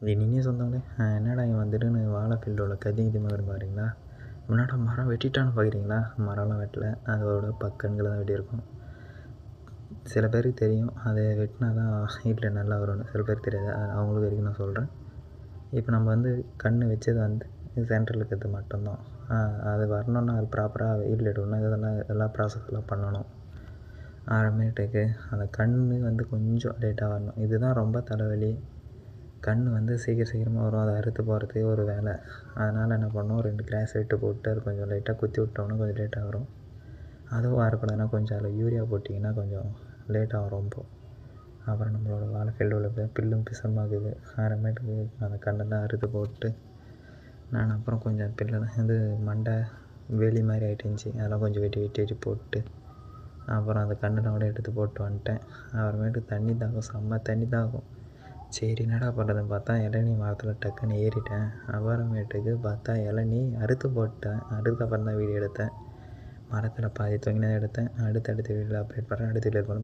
இனிய சொந்தங்களே, என்னடா இவன் திடீர்னு வாழை ஃபீல்டோட கதி கிதின்னு பாருங்களா? முன்னாடி மரம் வெட்டிட்டான்னு பார்க்குறீங்களா? மரம்லாம் வெட்டல, அதோட பக்கங்கள் தான் வெட்டியிருக்கோம். சில பேருக்கு தெரியும், அதை வெட்டினா தான் வீட்டில் நல்லா வரும்னு. சில பேருக்கு தெரியாது, அவங்களுக்கு வரைக்கும் நான் சொல்கிறேன். இப்போ நம்ம வந்து கன்று வச்சது வந்து சென்டரில் இருக்கிறது மட்டும்தான். அது வரணுன்னா அது ப்ராப்பராக வீட்டில் எடுக்கணும், இதெல்லாம் ப்ராசஸ்லாம் பண்ணணும். அப்புறமேட்டுக்கு அந்த கன்று வந்து கொஞ்சம் லேட்டாக வரணும். இதுதான் ரொம்ப தலைவலி. கன்று வந்து சீக்கிரமாக வரும், அதை அறுத்து போகிறதுக்கே ஒரு வேலை. அதனால் என்ன பண்ணோம், 2 கிராஸ் வெட்டு போட்டு அது கொஞ்சம் லைட்டாக குத்தி விட்டோம்னா கொஞ்சம் லேட்டாக வரும். அதுவும் வரக்கூடாதுன்னா கொஞ்சம் அதில் யூரியா போட்டிங்கன்னா கொஞ்சம் லேட்டாகும் ரொம்ப. அப்புறம் நம்மளோட வாழை ஃபீல்டில் பில்லும் பிசமாகுது. அப்புறமேட்டுக்கு அந்த கண்ணெல்லாம் அறுத்து போட்டு நான் அப்புறம் கொஞ்சம் பில்லெல்லாம் இது மண்டை வேலி மாதிரி ஆகிட்டுருந்துச்சி, அதெல்லாம் கொஞ்சம் வெட்டி போட்டு அப்புறம் அந்த கண்ணெல்லாம் கூட எடுத்து போட்டு வந்துட்டேன். அப்புறமேட்டு தண்ணி தாகம், செம்ம தண்ணி தாகம். சரி என்னடா பண்ணுறதுன்னு பார்த்தா இளநீ மரத்தில் டக்குன்னு ஏறிட்டேன். அப்புறமேட்டுக்கு பார்த்தா இளநீ அறுத்து போட்டேன். அதுக்கப்புறம் தான் வீடியோ எடுத்தேன். மரத்தில் பாதி தொங்கினதை எடுத்தேன். அடுத்த வீடியோவில் அப்டேட் பண்ணுறேன். அடுத்த வீடியோ